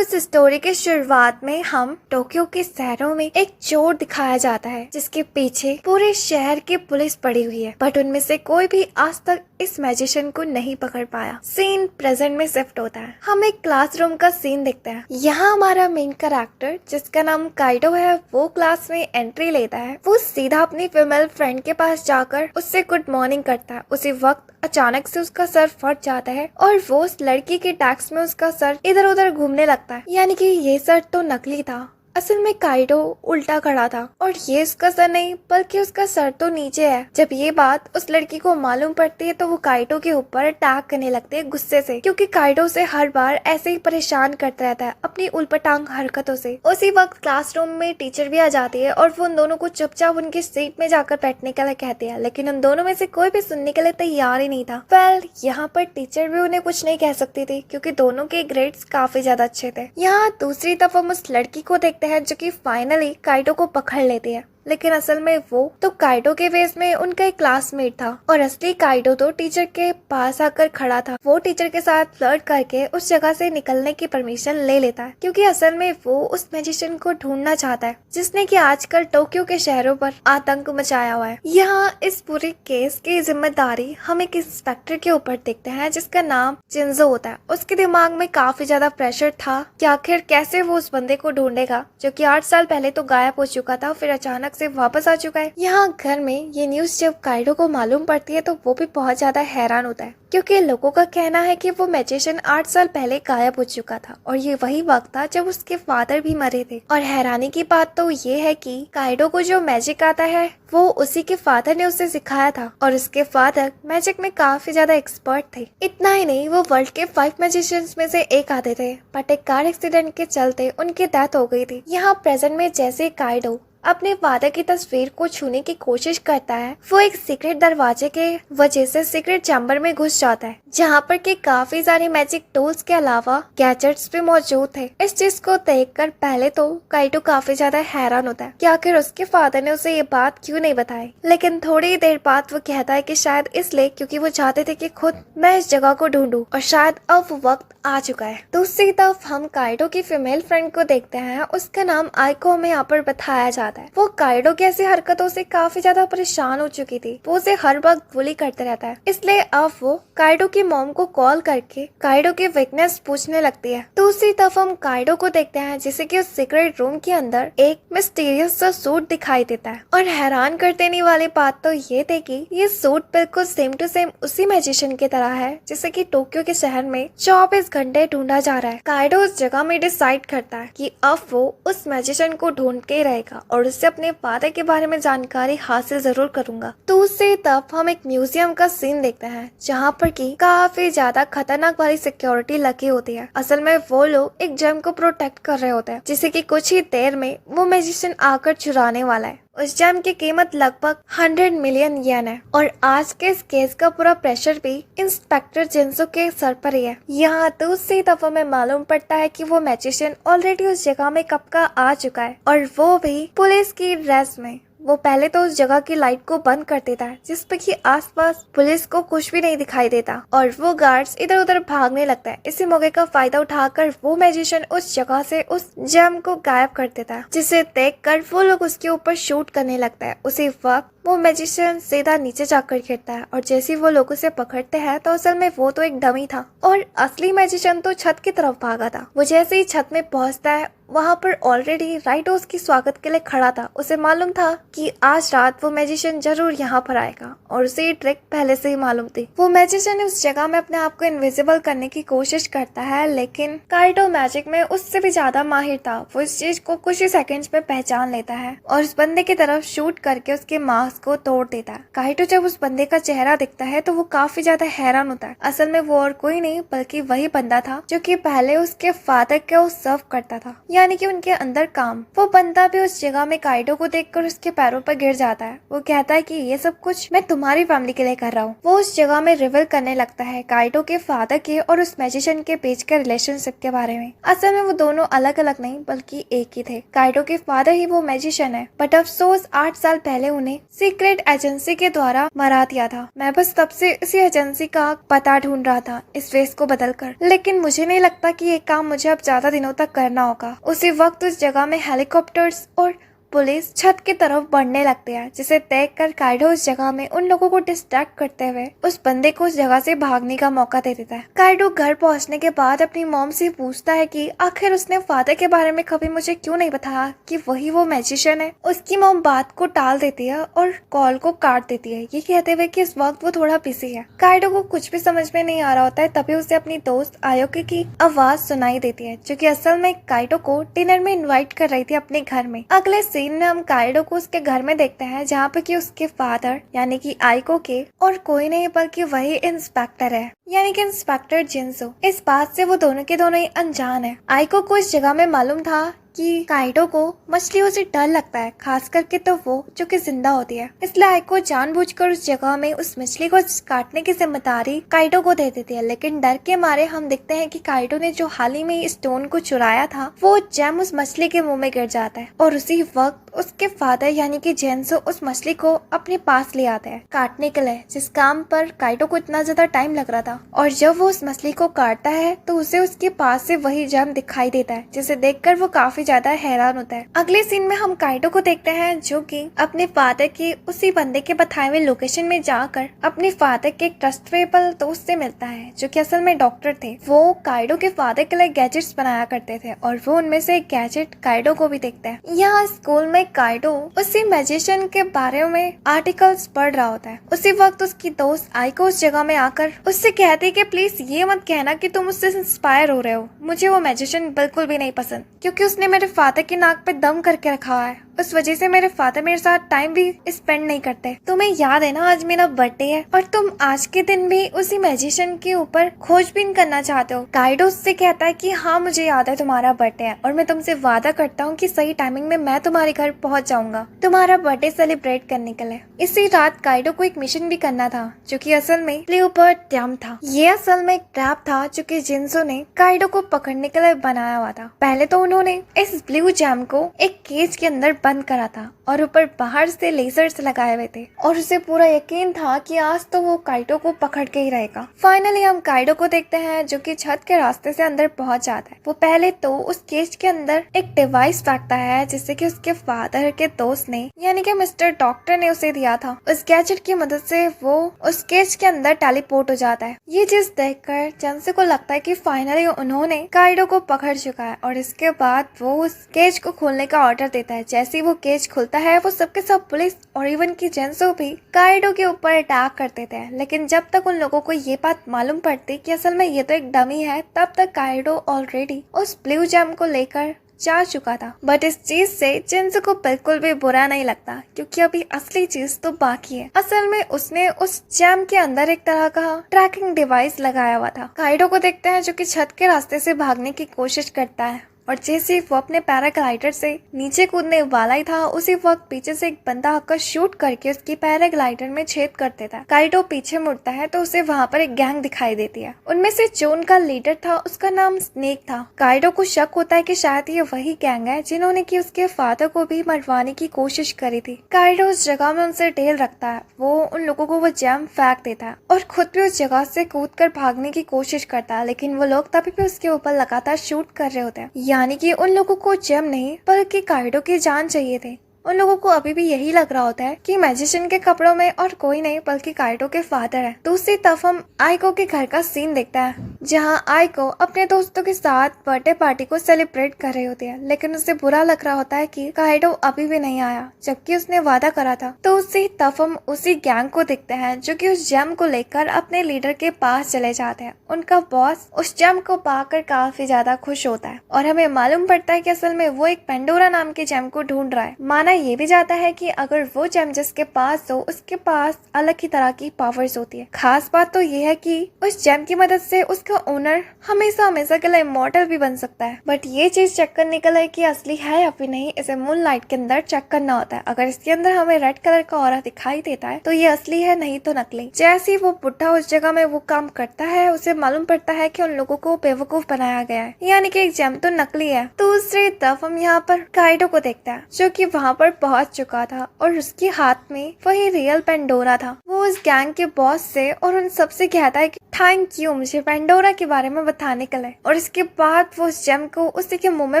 इस स्टोरी के शुरुआत में हम टोक्यो के शहरों में एक चोर दिखाया जाता है जिसके पीछे पूरे शहर की पुलिस पड़ी हुई है, बट उनमें से कोई भी आज तक इस मैजिशियन को नहीं पकड़ पाया। सीन प्रेजेंट में शिफ्ट होता है। हम एक क्लासरूम का सीन देखते हैं। यहाँ हमारा मेन कैरेक्टर जिसका नाम काइडो है वो क्लास में एंट्री लेता है। वो सीधा अपनी फीमेल फ्रेंड के पास जाकर उससे गुड मॉर्निंग करता है। उसी वक्त अचानक से उसका सर फट जाता है और वो उस लड़की के टैक्स में उसका सर इधर उधर घूमने लगता है, यानी कि ये सर तो नकली था। असल में काइडो उल्टा खड़ा था और ये उसका सर नहीं बल्कि उसका सर तो नीचे है। जब ये बात उस लड़की को मालूम पड़ती है तो वो काइडो के ऊपर अटैक करने लगते हैं गुस्से से, क्योंकि काइडो से हर बार ऐसे ही परेशान करता रहता है अपनी उलपटांग हरकतों से। उसी वक्त क्लासरूम में टीचर भी आ जाती है और वो उन दोनों को चुपचाप उनकी सीट में जाकर बैठने के लिए कहती है, लेकिन उन दोनों में से कोई भी सुनने के लिए तैयार ही नहीं था। वेल, यहाँ पर टीचर भी उन्हें कुछ नहीं कह सकती थी क्योंकि दोनों के ग्रेड्स काफी ज्यादा अच्छे थे। यहाँ दूसरी तरफ हम उस लड़की को देखते हैं जो कि फाइनली काइडो को पकड़ लेती है, लेकिन असल में वो तो काइडो के फेस में उनका एक क्लासमेट था और असली काइडो तो टीचर के पास आकर खड़ा था। वो टीचर के साथ फ्लर्ट करके उस जगह से निकलने की परमिशन ले लेता है क्योंकि असल में वो उस मैजिशियन को ढूंढना चाहता है जिसने कि आजकल टोक्यो के शहरों पर आतंक मचाया हुआ है। यहाँ इस पूरे केस की जिम्मेदारी हम एक इंस्पेक्टर के ऊपर देखते हैं जिसका नाम चिंजो होता है। उसके दिमाग में काफी ज्यादा प्रेशर था कि आखिर कैसे वो उस बंदे को ढूंढेगा जो कि 8 साल पहले तो गायब हो चुका था, फिर अचानक से वापस आ चुका है। यहाँ घर में ये न्यूज जब काइडो को मालूम पड़ती है तो वो भी बहुत ज्यादा हैरान होता है क्योंकि लोगों का कहना है कि वो मैजिशियन 8 साल पहले गायब हो चुका था और ये वही वक्त था जब उसके फादर भी मरे थे। और हैरानी की बात तो ये है कि काइडो को जो मैजिक आता है वो उसी के फादर ने उसे सिखाया था और उसके फादर मैजिक में काफी ज्यादा एक्सपर्ट थे। इतना ही नहीं, वो वर्ल्ड के 5 मैजिशियंस में से एक आते थे, बट एक कार एक्सीडेंट के चलते उनकी डेथ हो गई थी। यहाँ प्रेजेंट में जैसे काइडो अपने फादर की तस्वीर को छूने की कोशिश करता है, वो एक सीक्रेट दरवाजे के वजह से सीक्रेट चैम्बर में घुस जाता है जहाँ पर के काफी सारे मैजिक टूल्स के अलावा गैजेट्स भी मौजूद थे। इस चीज को देखकर पहले तो काइडो काफी ज्यादा हैरान होता है कि आखिर उसके फादर ने उसे ये बात क्यों नहीं बताई, लेकिन थोड़ी देर बाद वो कहता है कि शायद इसलिए क्योंकि वो चाहते थे कि खुद मैं इस जगह को ढूंढूं और शायद अब वो वक्त आ चुका है। दूसरी तरफ हम काइडो की फीमेल फ्रेंड को देखते हैं। उसका नाम आइको हमें यहाँ पर बताया जाता है। वो काइडो की ऐसी हरकतों से काफी ज्यादा परेशान हो चुकी थी। वो उसे हर वक्त बुली करते रहता है, इसलिए अब वो काइडो की मॉम को कॉल करके काइडो की वीकनेस पूछने लगती है। दूसरी तरफ हम काइडो को देखते हैं जिसे कि उस सीक्रेट रूम के अंदर एक मिस्टीरियस सा सूट दिखाई देता है और हैरान कर देने वाली बात तो ये थी कि ये सूट बिल्कुल सेम टू सेम उसी मैजिशियन की तरह है जिसे कि टोक्यो के शहर में 24 घंटे ढूंढा जा रहा है। काइडो उस जगह में डिसाइड करता है कि अब वो उस मैजिशियन को ढूंढ के रहेगा और उससे अपने फादर के बारे में जानकारी हासिल जरूर करूंगा। दूसरी तरफ हम एक म्यूजियम का सीन देखते हैं जहाँ पर कि काफी ज्यादा खतरनाक वाली सिक्योरिटी लगी होती है। असल में वो लोग एक जेम को प्रोटेक्ट कर रहे होते हैं जिसे कि कुछ ही देर में वो मैजिशियन आकर चुराने वाला है। उस जेम की कीमत लगभग 100 मिलियन येन है और आज के इस केस का पूरा प्रेशर भी इंस्पेक्टर जिंसो के सर पर ही है। यहाँ दूसरी तरफ हमें मालूम पड़ता है कि वो मैजिशियन ऑलरेडी उस जगह में कब का आ चुका है और वो भी पुलिस की ड्रेस में। वो पहले तो उस जगह की लाइट को बंद कर देता है जिस पे कि आसपास पुलिस को कुछ भी नहीं दिखाई देता और वो गार्ड्स इधर उधर भागने लगता है। इसी मौके का फायदा उठाकर वो मैजिशियन उस जगह से उस जेम को गायब कर देता है, जिसे देखकर वो लोग उसके ऊपर शूट करने लगता है। उसी वक्त वो मैजिशियन सीधा नीचे जाकर गिरता है और जैसे वो लोग उसे पकड़ते हैं तो असल में वो तो एक डमी था और असली मैजिशियन तो छत की तरफ भागा था। वो जैसे ही छत में पहुंचता है वहाँ पर ऑलरेडी राइटो उसकी स्वागत के लिए खड़ा था। उसे मालूम था कि आज रात वो मैजिशियन जरूर यहाँ पर आएगा और उसे ये ट्रिक पहले से ही मालूम थी। वो मैजिशियन उस जगह में अपने आप को इनविजिबल करने की कोशिश करता है, लेकिन काइडो मैजिक में उससे भी ज्यादा माहिर था। वो इस चीज को कुछ ही सेकंड्स में पहचान लेता है और उस बंदे की तरफ शूट करके उसके मास्क को तोड़ देता है। काइडो जब उस बंदे का चेहरा दिखता है तो वो काफी ज्यादा हैरान होता है। असल में वो और कोई नहीं बल्कि वही बंदा था जो कि पहले उसके फादर को सर्व करता था, यानी कि उनके अंदर काम। वो बंदा भी उस जगह में काइडो को देखकर उसके पैरों पर गिर जाता है। वो कहता है कि ये सब कुछ मैं तुम्हारी फैमिली के लिए कर रहा हूँ। वो उस जगह में रिवील करने लगता है काइडो के फादर के और उस मैजिशियन के बीच के रिलेशनशिप के बारे में। असल में वो दोनों अलग अलग नहीं बल्कि एक ही थे। काइडो के फादर ही वो मैजिशियन है, बट अफसोस 8 साल पहले उन्हें सीक्रेट एजेंसी के द्वारा मरा दिया था। मैं बस तब से इसी एजेंसी का पता ढूंढ रहा था इस फेस को बदलकर, लेकिन मुझे नहीं लगता कि ये काम मुझे अब ज्यादा दिनों तक करना होगा। उसी वक्त उस जगह में हेलीकॉप्टर्स और पुलिस छत की तरफ बढ़ने लगते हैं, जिसे देखकर काइडो उस जगह में उन लोगों को डिस्ट्रैक्ट करते हुए उस बंदे को उस जगह से भागने का मौका दे देता है। काइडो घर पहुंचने के बाद अपनी मॉम से पूछता है कि आखिर उसने फादर के बारे में कभी मुझे क्यों नहीं बताया कि वही वो मैजिशियन है। उसकी मॉम बात को टाल देती है और कॉल को काट देती है, ये कहते हुए कि इस वक्त वो थोड़ा बिजी है। काइडो को कुछ भी समझ में नहीं आ रहा होता है, तभी उसे अपनी दोस्त आयोकी की आवाज सुनाई देती है, जो कि असल में काइडो को डिनर में इन्वाइट कर रही थी अपने घर में। अगले सीन में हम काइडो को उसके घर में देखते हैं, जहाँ पे कि उसके फादर यानी कि आइको के और कोई नहीं बल्कि वही इंस्पेक्टर है, यानी कि इंस्पेक्टर जिन्सो। इस बात से वो दोनों के दोनों ही अनजान है। आइको को इस जगह में मालूम था कि काइडो को मछलियों से डर लगता है, खास करके तो वो जो कि जिंदा होती है। इसलिए आइको जानबूझकर उस जगह में उस मछली को काटने की जिम्मेदारी काइडो को दे देती है, लेकिन डर के मारे हम देखते हैं कि काइडो ने जो हाल ही में स्टोन को चुराया था वो जेम उस मछली के मुंह में गिर जाता है और उसी वक्त उसके फादर यानी कि जेंसो उस मछली को अपने पास ले आते हैं काटने के लिए, जिस काम पर काइडो को इतना ज्यादा टाइम लग रहा था। और जब वो उस मछली को काटता है तो उसे उसके पास से वही जेम दिखाई देता है, जिसे देखकर वो काफी ज्यादा हैरान होता है। अगले सीन में हम काइडो को देखते हैं, जो कि अपने फादर के उसी बंदे के बताए हुए लोकेशन में जाकर अपने फादर के एक ट्रस्टेबल दोस्त से मिलता है, जो कि असल में डॉक्टर थे। वो काइडो के फादर के लिए गैजेट्स बनाया करते थे और वो उनमें से एक गैजेट काइडो को भी देखता है। यहाँ स्कूल में काइडो उसी मैजिशियन के बारे में आर्टिकल्स पढ़ रहा होता है। उसी वक्त उसकी दोस्त आइको उस जगह में आकर उससे कहती है कि प्लीज ये मत कहना कि तुम उससे इंस्पायर हो रहे हो, मुझे वो मैजिशियन बिल्कुल भी नहीं पसंद, क्योंकि उसने मेरे फादर की नाक पे दम करके रखा हुआ है। उस वजह से मेरे फादर मेरे साथ टाइम भी स्पेंड नहीं करते। तुम्हें याद है ना आज मेरा बर्थडे है और तुम आज के दिन भी उसी मैजिशियन के ऊपर खोजबीन करना चाहते हो। काइडो उससे कहता है कि हाँ मुझे याद है तुम्हारा बर्थडे है और मैं तुमसे वादा करता हूँ कि सही टाइमिंग में मैं तुम्हारे घर पहुँच जाऊंगा तुम्हारा बर्थडे सेलिब्रेट करने के लिए। इसी रात काइडो को एक मिशन भी करना था, जो कि असल में ब्लूबर्ड डैम था। ये असल में एक ट्रैप था जो कि जिन्सो ने काइडो को पकड़ने के लिए बनाया हुआ था। पहले तो उन्होंने इस ब्लू जैम को एक केज के अंदर बंद करा था और ऊपर बाहर से लेजर्स लगाए हुए थे और उसे पूरा यकीन था कि आज तो वो काइडो को पकड़ के ही रहेगा। फाइनली हम काइडो को देखते हैं, जो कि छत के रास्ते से अंदर पहुंच जाता है। वो पहले तो उस केज के अंदर एक डिवाइस फेंकता है, जिससे कि उसके फादर के दोस्त ने यानी कि मिस्टर डॉक्टर ने उसे दिया था। उस गैजेट की मदद से वो उस केज के अंदर टेलीपोर्ट हो जाता है। ये चीज देखकर जेंसो को लगता है कि फाइनली उन्होंने काइडो को पकड़ चुका है और इसके बाद वो उस केज को खोलने का ऑर्डर देता है। जैसे ही वो केज खुलता है वो सबके सब पुलिस और इवन की जेंसो भी काइडो के ऊपर अटैक कर देते हैं, लेकिन जब तक उन लोगों को ये बात मालूम पड़ती कि असल में ये तो एक डमी है, तब तक काइडो ऑलरेडी उस ब्लू जैम को लेकर जा चुका था। बट इस चीज से जिन्सो को बिल्कुल भी बुरा नहीं लगता, क्योंकि अभी असली चीज तो बाकी है। असल में उसने उस जैम के अंदर एक तरह का ट्रैकिंग डिवाइस लगाया हुआ था। काइडो को देखते हैं, जो कि छत के रास्ते से भागने की कोशिश करता है और जैसे वो अपने पैराग्लाइडर से नीचे कूदने वाला ही था, उसी वक्त पीछे से एक बंदा आकर शूट करके उसकी पैराग्लाइडर में छेद कर देता है। काइडो पीछे मुड़ता है तो उसे वहाँ पर एक गैंग दिखाई देती है। उनमें से जो उनका लीडर था उसका नाम स्नेक था। काइडो को शक होता है कि शायद ये वही गैंग है जिन्होंने की उसके फादर को भी मरवाने की कोशिश करी थी। काइडो उस जगह में उनसे ढेल रखता है, वो उन लोगों को वो जैम फेंक देता है और खुद भी उस जगह से कूदकर भागने की कोशिश करता है, लेकिन वो लोग तभी भी उसके ऊपर लगातार शूट कर रहे होते हैं। यानी कि उन लोगों को जेम नहीं बल्कि काइडो की जान चाहिए थे। उन लोगों को अभी भी यही लग रहा होता है कि मैजिशियन के कपड़ों में और कोई नहीं बल्कि काइडो के फादर है। दूसरी तरफ हम आइको के घर का सीन देखता है, जहां आइको अपने दोस्तों के साथ बर्थडे पार्टी को सेलिब्रेट कर रही होती है, लेकिन उसे बुरा लग रहा होता है कि काइडो अभी भी नहीं आया, जबकि उसने वादा करा था। तो उसी तरफ हम उसी गैंग को देखते हैं, जो कि उस जेम को लेकर अपने लीडर के पास चले जाते हैं। उनका बॉस उस जेम को पाकर काफी ज्यादा खुश होता है और हमें मालूम पड़ता है कि असल में वो एक पेंडोरा नाम के जेम को ढूंढ रहा है। माना ये भी जाता है कि अगर वो जेम जिसके पास हो उसके पास अलग ही तरह की पावर्स होती है। खास बात तो ये है कि उस जेम की मदद से उस इसका ओनर हमेशा हमेशा के लिए इमॉर्टल भी बन सकता है। बट ये चीज चेक करने के लिए कि असली है या फिर नहीं, इसे मून लाइट के अंदर चेक करना होता है। अगर इसके अंदर हमें रेड कलर का ऑरा दिखाई देता है तो ये असली है, नहीं तो नकली। जैसे ही वो बुढ़ा उस जगह में वो काम करता है, उसे मालूम पड़ता है कि उन लोगों को बेवकूफ बनाया गया है, यानी कि एक जेम तो नकली है। दूसरी तरफ हम यहाँ पर काइडो को देखते हैं जो कि वहाँ पर पहुंच चुका था और उसके हाथ में वही रियल पेंडोरा था। वो उस गैंग के बॉस से और उन सबसे कहता है कि थैंक यू मुझे पेंडोरा के बारे में बताने के लिए, और इसके बाद वो उस जेम को उसी के मुंह में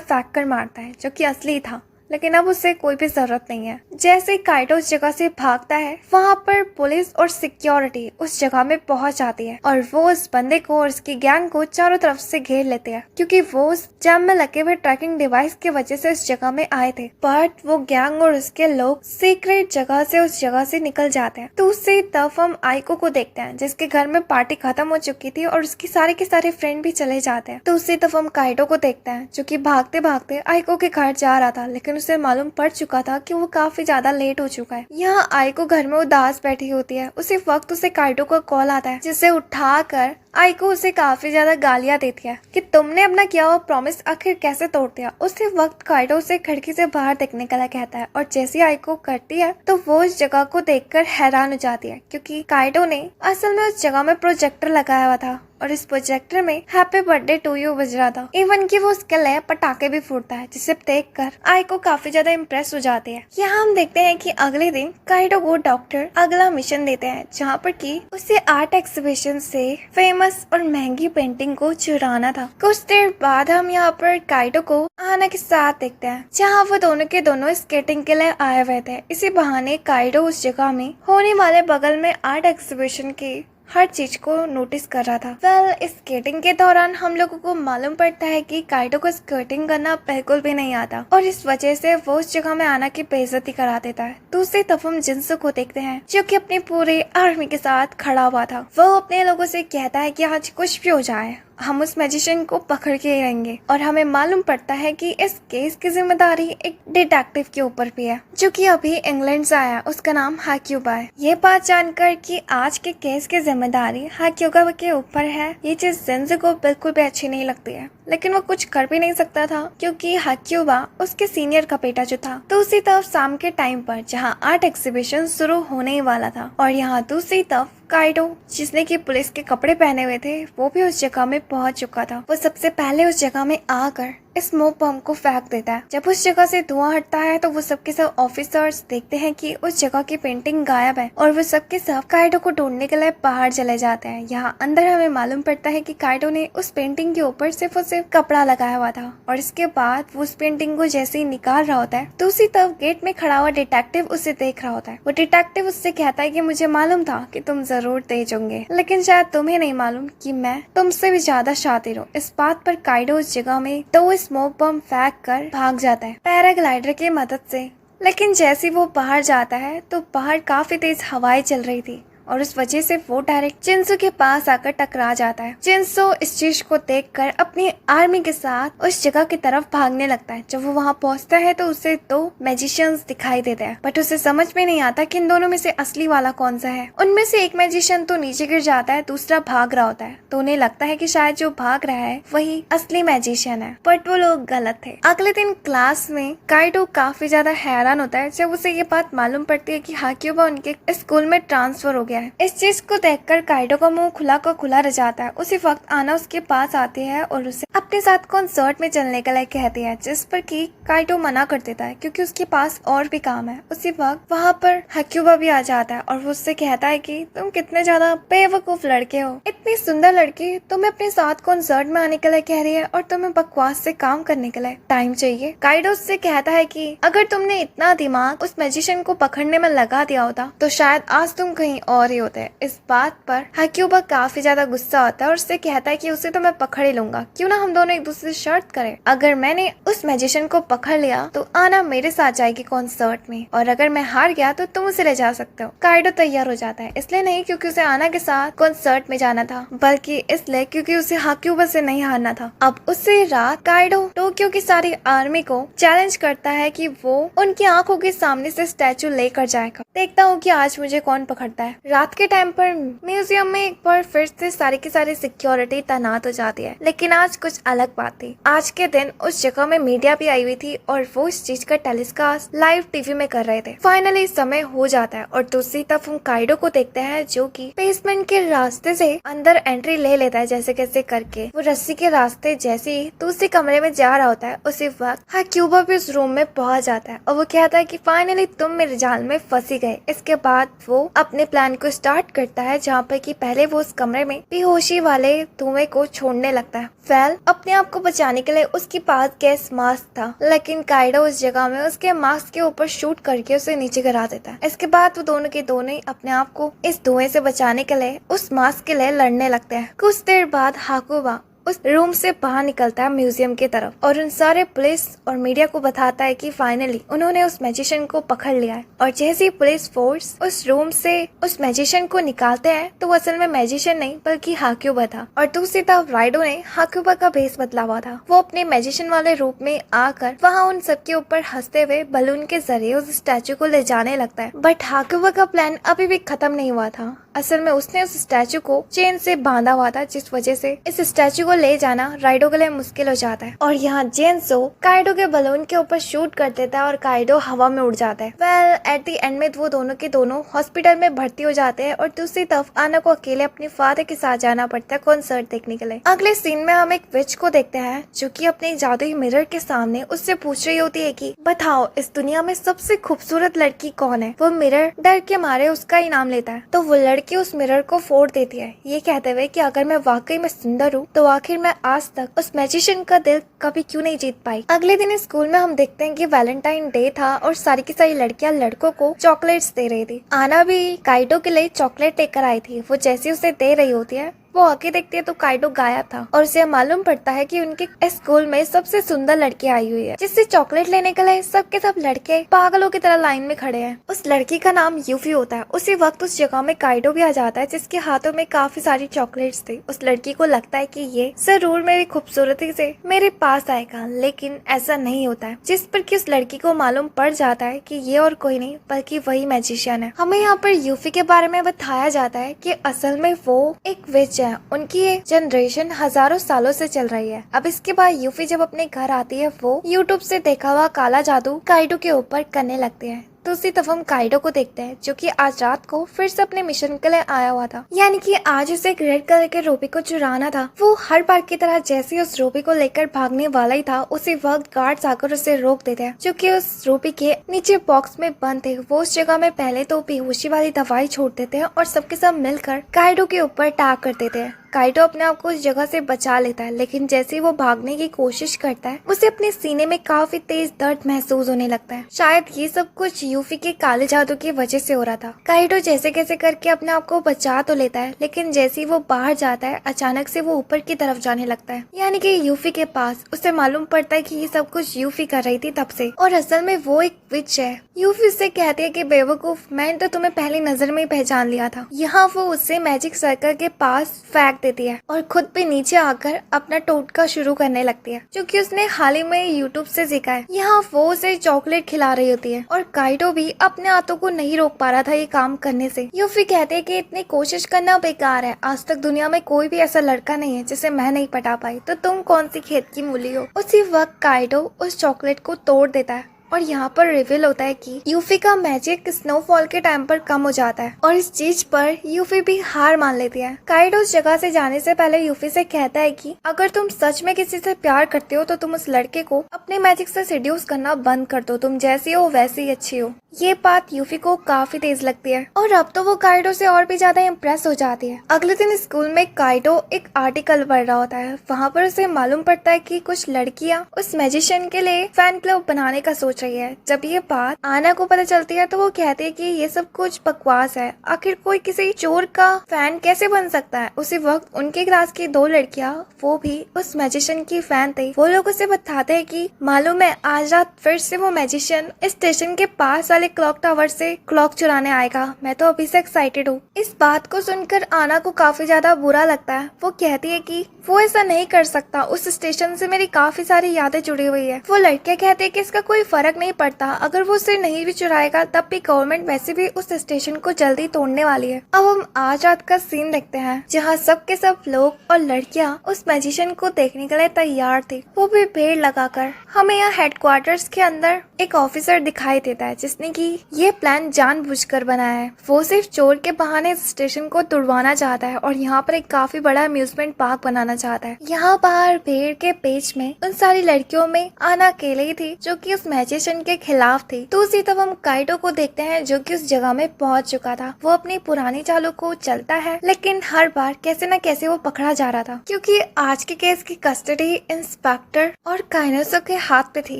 फेंक कर मारता है जो कि असली था। लेकिन अब उसे कोई भी जरूरत नहीं है। जैसे काइडो उस जगह से भागता है, वहाँ पर पुलिस और सिक्योरिटी उस जगह में पहुंच जाती है और वो उस बंदे को और उसकी गैंग को चारों तरफ से घेर लेते हैं, क्योंकि वो उस जैम में लगे हुए ट्रैकिंग डिवाइस की वजह से उस जगह में आए थे। बट वो गैंग और उसके लोग सीक्रेट जगह से उस जगह से निकल जाते हैं। तो दूसरी तरफ हम आइको को देखते हैं जिसके घर में पार्टी खत्म हो चुकी थी और उसकी सारे के सारे फ्रेंड भी चले जाते हैं। तो दूसरी तरफ हम काइडो को देखते हैं जो कि भागते भागते आइको के घर जा रहा था, लेकिन उसे मालूम पड़ चुका था कि वो काफी ज्यादा लेट हो चुका है। यहाँ आइको घर में उदास बैठी होती है। उसी वक्त उसे काइडो का कॉल आता है जिसे उठाकर आइको उसे काफी ज्यादा गालियां देती है कि तुमने अपना किया हुआ प्रॉमिस आखिर कैसे तोड़ दिया। उसी वक्त काइडो उसे खिड़की से बाहर देखने के लिए कहता है और जैसे आइको करती है तो वो उस जगह को देखकर हैरान हो जाती है, क्योंकि काइडो ने असल में उस जगह में प्रोजेक्टर लगाया हुआ था और इस प्रोजेक्टर में हैप्पी बर्थडे टू यू बज रहा था। इवन कि वो उसके लिए पटाखे भी फूटता है, जिसे देखकर आइको काफी ज्यादा इम्प्रेस हो जाती है। यहाँ हम देखते हैं कि अगले दिन काइडो को डॉक्टर अगला मिशन देते हैं जहाँ पर कि उसे आर्ट एग्जीबिशन से फेमस और महंगी पेंटिंग को चुराना था। कुछ देर बाद हम यहाँ पर काइडो को आना के साथ देखते हैं जहाँ वो दोनों के दोनों स्केटिंग के लिए आए हुए थे। इसी बहाने काइडो उस जगह में होने वाले बगल में आर्ट एग्जीबिशन के हर चीज को नोटिस कर रहा था। वेल, स्केटिंग के दौरान हम लोगों को मालूम पड़ता है कि काइडो को स्केटिंग करना बिल्कुल भी नहीं आता और इस वजह से वो उस जगह में आना की बेइज्जती करा देता है। दूसरी तरफ हम जिनसू को देखते हैं जो कि अपने पूरे आर्मी के साथ खड़ा हुआ था। वो अपने लोगों से कहता है कि आज कुछ भी हो जाए हम उस मैजिशियन को पकड़ के ही रहेंगे, और हमें मालूम पड़ता है कि इस केस की जिम्मेदारी एक डिटेक्टिव के ऊपर भी है जो कि अभी इंग्लैंड से आया, उसका नाम हाक्यूबा है। ये बात जानकर कि आज के केस की जिम्मेदारी हाक्यूबा के ऊपर है, ये चीज जिनसू को बिल्कुल भी अच्छी नहीं लगती है, लेकिन वो कुछ कर भी नहीं सकता था क्योंकि हाक्यूबा उसके सीनियर का बेटा जो था। तो उसी तरफ शाम के टाइम पर जहाँ आर्ट एग्जीबिशन शुरू होने ही वाला था और यहाँ दूसरी तरफ काइडो जिसने की पुलिस के कपड़े पहने हुए थे वो भी उस जगह में पहुंच चुका था। वो सबसे पहले उस जगह में आकर स्मोक बम को फेंक देता है। जब उस जगह से धुआं हटता है तो वो सबके सब ऑफिसर्स देखते हैं कि उस जगह की पेंटिंग गायब है और वो सबके सब काइडो को ढूंढने के लिए बाहर चले जाते हैं। यहाँ अंदर हमें मालूम पड़ता है कि काइडो ने उस पेंटिंग के ऊपर सिर्फ और सिर्फ कपड़ा लगाया हुआ था और इसके बाद वो उस पेंटिंग को जैसे ही निकाल रहा होता है तो उसी तरफ गेट में खड़ा हुआ डिटेक्टिव उसे देख रहा होता है। वो डिटेक्टिव उससे कहता है कि मुझे मालूम था कि तुम जरूर तेज होंगे, लेकिन शायद तुम्हें नहीं मालूम कि मैं तुमसे भी ज्यादा शातिर हूँ। इस बात पर काइडो उस जगह में दो स्मोक बम फेंक कर भाग जाता है पैराग्लाइडर की मदद से। लेकिन जैसे वो बाहर जाता है तो बाहर काफी तेज हवाएं चल रही थी और उस वजह से वो डायरेक्ट जिनसू के पास आकर टकरा जाता है। जिनसू इस चीज को देखकर अपनी आर्मी के साथ उस जगह की तरफ भागने लगता है। जब वो वहाँ पहुँचता है तो उसे दो मैजिशियंस दिखाई देते हैं, बट उसे समझ में नहीं आता कि इन दोनों में से असली वाला कौन सा है। उनमें से एक मैजिशियन तो नीचे गिर जाता है, दूसरा भाग रहा होता है, तो उन्हें लगता है कि शायद जो भाग रहा है वही असली मैजिशियन है, बट वो लोग गलत थे। अगले दिन क्लास में काइडो काफी ज्यादा हैरान होता है जब उसे ये बात मालूम पड़ती है कि हाक्यूबा उनके स्कूल में ट्रांसफर हो गया है। इस चीज को देखकर काइडो का मुंह खुला का खुला रह जाता है। उसी वक्त आना उसके पास आती है और उसे अपने साथ कॉन्सर्ट में चलने के लिए कहती है, जिस पर कि काइडो मना कर देता है क्योंकि उसके पास और भी काम है। उसी वक्त वहाँ पर हाक्यूबा भी आ जाता है और वो उससे कहता है कि तुम कितने ज्यादा बेवकूफ लड़के हो, इतनी सुंदर लड़की तुम्हें अपने साथ कॉन्सर्ट में आने के लिए कह रही है और तुम्हें बकवास से काम करने के लिए टाइम चाहिए। काइडो उससे कहता है कि अगर तुमने इतना दिमाग उस मैजिशियन को पकड़ने में लगा दिया होता तो शायद आज तुम कहीं और ही होते। इस बात पर हाक्यूबा काफी ज्यादा गुस्सा होता है और उससे कहता है कि उसे तो मैं पकड़ ही लूंगा, क्यों ना हम दोनों एक दूसरे से शर्त करें। अगर मैंने उस मैजिशियन को पकड़ लिया तो आना मेरे साथ जाएगी कॉन्सर्ट में, और अगर मैं हार गया तो तुम उसे ले जा सकते हो। काइडो तैयार हो जाता है, इसलिए नहीं क्योंकि उसे आना के साथ कॉन्सर्ट में जाना था, बल्कि इसलिए क्योंकि उसे हाक्यूबा से नहीं हारना था। अब उसी रात काइडो टोक्यो की सारी आर्मी को चैलेंज करता है कि वो उनकी आंखों के सामने से स्टैचू लेकर जाएगा। देखता हूँ कि आज मुझे कौन पकड़ता है। रात के टाइम पर म्यूजियम में एक बार फिर से सारी की सारी सिक्योरिटी तैनात हो जाती है, लेकिन आज कुछ अलग बात थी। आज के दिन उस जगह में मीडिया भी आई हुई थी और वो इस चीज का टेलीकास्ट लाइव टीवी में कर रहे थे। फाइनली समय हो जाता है और दूसरी तरफ हम काइडो को देखते हैं जो कि बेसमेंट के रास्ते से अंदर एंट्री ले लेता है जैसे कैसे करके। वो रस्सी के रास्ते जैसे ही दूसरे कमरे में जा रहा होता है उसी वक्त हाक्यूबा भी उस रूम में पहुंच जाता है और वो कहता है कि फाइनली तुम मेरे जाल में फंसी गए। इसके बाद वो अपने प्लान को स्टार्ट करता है जहाँ पे कि पहले वो उस कमरे में बेहोशी वाले धुएं को छोड़ने लगता है। फैल अपने आप को बचाने के लिए उसके पास गैस मास्क था, लेकिन काइडो उस जगह में उसके मास्क के ऊपर शूट करके उसे नीचे गिरा देता है। इसके बाद वो दोनों के दोनों ही अपने आप को इस धुएं से बचाने के लिए उस मास्क के लिए लड़ने लगते हैं। कुछ देर बाद हाकुबा उस रूम से बाहर निकलता है म्यूजियम की तरफ और उन सारे पुलिस और मीडिया को बताता है कि फाइनली उन्होंने उस मैजिशियन को पकड़ लिया है। और जैसे ही पुलिस फोर्स उस रूम से उस मैजिशियन को निकालते हैं तो वो असल में मैजिशियन नहीं बल्कि हाक्यूबा था। और दूसरी तरफ राइडो ने हाक्यूबा का भेस बदला हुआ था। वो अपने मैजिशियन वाले रूप में आकर वहाँ उन सबके ऊपर हंसते हुए बलून के जरिए उस स्टैचू को ले जाने लगता है। बट हाक्यूबा का प्लान अभी भी खत्म नहीं हुआ था। असल में उसने उस स्टैचू को चेन से बांधा हुआ था, जिस वजह से इस स्टैचू को ले जाना राइडो के लिए मुश्किल हो जाता है। और यहाँ जेन्सो काइडो के बलून के ऊपर शूट कर देता है और काइडो हवा में उड़ जाता है। वेल एट द एंड में वो दोनों के दोनों हॉस्पिटल में भर्ती हो जाते हैं और दूसरी तरफ आना को अकेले अपने फादर के साथ जाना पड़ता है कॉन्सर्ट देखने के लिए। अगले सीन में हम एक विच को देखते हैं जो कि अपने जादुई मिरर के सामने उससे पूछ रही होती है कि बताओ इस दुनिया में सबसे खूबसूरत लड़की कौन है। वो मिरर डर के मारे उसका ही नाम लेता है तो वो लड़की उस मिरर को फोड़ देती है, ये कहते हुए कि अगर मैं वाकई में सुंदर हूँ तो आखिर मैं आज तक उस मैजिशियन का दिल कभी क्यों नहीं जीत पाई। अगले दिन स्कूल में हम देखते हैं कि वैलेंटाइन डे था और सारी की सारी लड़कियां लड़कों को चॉकलेट्स दे रही थी। आना भी काइडो के लिए चॉकलेट लेकर आई थी। वो जैसे उसे दे रही होती है वो आके देखती है तो काइडो गायब था और उसे मालूम पड़ता है कि उनके स्कूल में सबसे सुंदर लड़की आई हुई है जिससे चॉकलेट लेने के लिए सबके सब लड़के पागलों की तरह लाइन में खड़े हैं। उस लड़की का नाम यूफी होता है। उसी वक्त उस जगह में काइडो भी आ जाता है जिसके हाथों में काफी सारी चॉकलेट्स थे। उस लड़की को लगता है कि ये जरूर मेरी खूबसूरती से मेरे पास आएगा, लेकिन ऐसा नहीं होता है। जिस पर कि उस लड़की को मालूम पड़ जाता है कि ये और कोई नहीं बल्कि वही मैजिशियन है। हमें यहाँ पर यूफी के बारे में बताया जाता है कि असल में वो एक विच है। उनकी ये जनरेशन हजारों सालों से चल रही है। अब इसके बाद यूफी जब अपने घर आती है वो यूट्यूब से देखा हुआ काला जादू काइडो के ऊपर करने लगते हैं। दूसरी तरफ हम काइडो को देखते हैं जो कि आज रात को फिर से अपने मिशन के लिए आया हुआ था, यानी कि आज उसे एक रेड कलर के रूबी को चुराना था। वो हर बार की तरह जैसे ही उस रूबी को लेकर भागने वाला ही था उसी वक्त गार्ड्स आकर उसे रोक देते हैं जो कि उस रूबी के नीचे बॉक्स में बंद थे। वो उस जगह में पहले तो बेहोशी वाली दवाई छोड़ देते हैं और सबके सब मिलकर काइडो के ऊपर अटैक कर देते हैं। काइडो अपने आप को उस जगह से बचा लेता है, लेकिन जैसे ही वो भागने की कोशिश करता है उसे अपने सीने में काफी तेज दर्द महसूस होने लगता है। शायद ये सब कुछ यूफी के काले जादू की वजह से हो रहा था। काइडो जैसे कैसे करके अपने आप को बचा तो लेता है, लेकिन जैसे ही वो बाहर जाता है अचानक से वो ऊपर की तरफ जाने लगता है, यानी कि यूफी के पास। उसे मालूम पड़ता है कि ये सब कुछ यूफी कर रही थी तब से, और असल में वो एक विच है। यूफी उससे कहती है कि बेवकूफ, मैंने तो तुम्हें पहली नजर में ही पहचान लिया था। यहाँ वो उससे मैजिक सर्कल के पास फेंक देती है और खुद भी नीचे आकर अपना टोटका शुरू करने लगती है जो कि उसने हाल ही में यूट्यूब से सीखा है। यहाँ वो उसे चॉकलेट खिला रही होती है और काइडो भी अपने हाथों को नहीं रोक पा रहा था ये काम करने से। यूफी कहते हैं कि इतनी कोशिश करना बेकार है, आज तक दुनिया में कोई भी ऐसा लड़का नहीं है जिसे मैं नहीं पटा पाई, तो तुम कौन सी खेत की मूली हो। उसी वक्त काइडो उस चॉकलेट को तोड़ देता है और यहाँ पर रिवील होता है कि यूफी का मैजिक स्नोफॉल के टाइम पर कम हो जाता है और इस चीज पर यूफी भी हार मान लेती है। काइडो उस जगह से जाने से पहले यूफी से कहता है कि अगर तुम सच में किसी से प्यार करते हो तो तुम उस लड़के को अपने मैजिक से सेड्यूस करना बंद कर दो, तुम जैसी हो वैसी ही अच्छी हो। ये बात यूफी को काफी तेज लगती है और अब तो वो काइडो से और भी ज्यादा इम्प्रेस हो जाती है। अगले दिन स्कूल में काइडो एक आर्टिकल पढ़ रहा होता है। वहाँ पर उसे मालूम पड़ता है कि कुछ लड़कियाँ उस मैजिशियन के लिए फैन क्लब बनाने का सोच रही है। जब ये बात आना को पता चलती है तो वो कहती है कि ये सब कुछ बकवास है, आखिर कोई किसी चोर का फैन कैसे बन सकता है। उसी वक्त उनके क्लास की दो लड़कियां, वो भी उस मैजिशियन की फैन थी। वो लोग उसे बताते हैं कि मालूम है आज रात फिर से वो मैजिशियन स्टेशन के पास वाले क्लॉक टावर से क्लॉक चुराने आएगा। मैं तो अभी से एक्साइटेड हूँ। इस बात को सुनकर आना को काफी ज्यादा बुरा लगता है। वो कहती है कि वो ऐसा नहीं कर सकता, उस स्टेशन से मेरी काफी सारी यादें जुड़ी हुई है। वो लड़कियां कहती है कि इसका कोई फर्क फर्क नहीं पड़ता, अगर वो उसे नहीं भी चुराएगा तब भी गवर्नमेंट वैसे भी उस स्टेशन को जल्दी तोड़ने वाली है। अब हम आज रात का सीन देखते हैं जहाँ सब के सब लोग और लड़कियां उस मैजिशियन को देखने के लिए तैयार थे, वो भी भीड़ लगाकर। हमें यहाँ हेडक्वार्टर्स के अंदर एक ऑफिसर दिखाई देता है जिसने की ये प्लान जानबूझकर बनाया है। वो सिर्फ चोर के बहाने स्टेशन को तुड़वाना चाहता है और यहाँ पर एक काफी बड़ा अम्यूजमेंट पार्क बनाना चाहता है। यहाँ बाहर भीड़ के बीच में उन सारी लड़कियों में आना अकेले ही थी जो कि उस मैजिशियन के खिलाफ थी। दूसरी तरफ हम काइडो को देखते हैं जो कि उस जगह में पहुंच चुका था। वो अपनी पुरानी चालों को चलता है लेकिन हर बार कैसे न कैसे वो पकड़ा जा रहा था क्योंकि आज के केस की कस्टडी इंस्पेक्टर और काइनेसो के हाथ पे थी।